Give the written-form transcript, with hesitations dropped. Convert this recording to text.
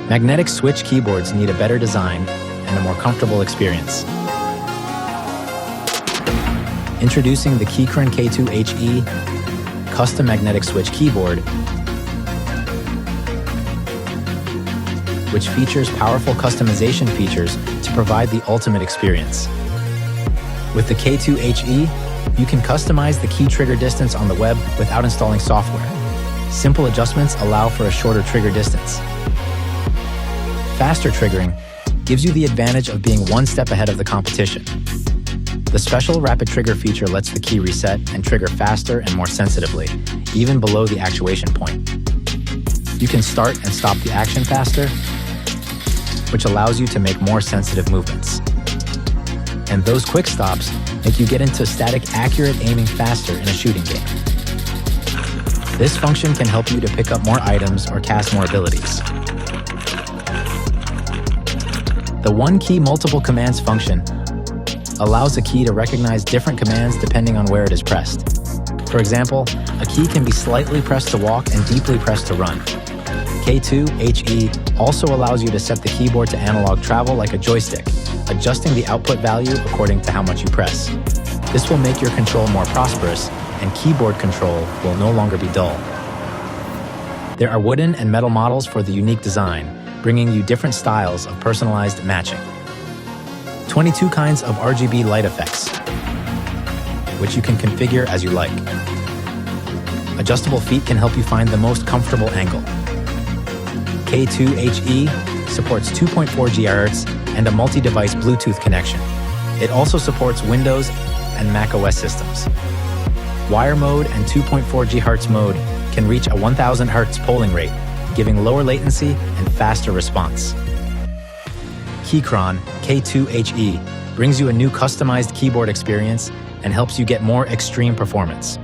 Magnetic switch keyboards need a better design and a more comfortable experience. Introducing the Keychron K2HE custom magnetic switch keyboard, which features powerful customization features to provide the ultimate experience. With the K2HE, you can customize the key trigger distance on the web without installing software. Simple adjustments allow for a shorter trigger distance. Faster triggering gives you the advantage of being one step ahead of the competition. The special rapid trigger feature lets the key reset and trigger faster and more sensitively, even below the actuation point. You can start and stop the action faster, which allows you to make more sensitive movements. And those quick stops make you get into static, accurate aiming faster in a shooting game. This function can help you to pick up more items or cast more abilities. The One Key Multiple Commands function allows a key to recognize different commands depending on where it is pressed. For example, a key can be slightly pressed to walk and deeply pressed to run. K2HE also allows you to set the keyboard to analog travel like a joystick, adjusting the output value according to how much you press. This will make your control more prosperous, and keyboard control will no longer be dull. There are wooden and metal models for the unique design, bringing you different styles of personalized matching. 22 kinds of RGB light effects, which you can configure as you like. Adjustable feet can help you find the most comfortable angle. K2HE supports 2.4 GHz and a multi-device Bluetooth connection. It also supports Windows and Mac OS systems. Wire mode and 2.4 GHz mode can reach a 1000 Hz polling rate, giving lower latency and faster response. Keychron K2HE brings you a new customized keyboard experience and helps you get more extreme performance.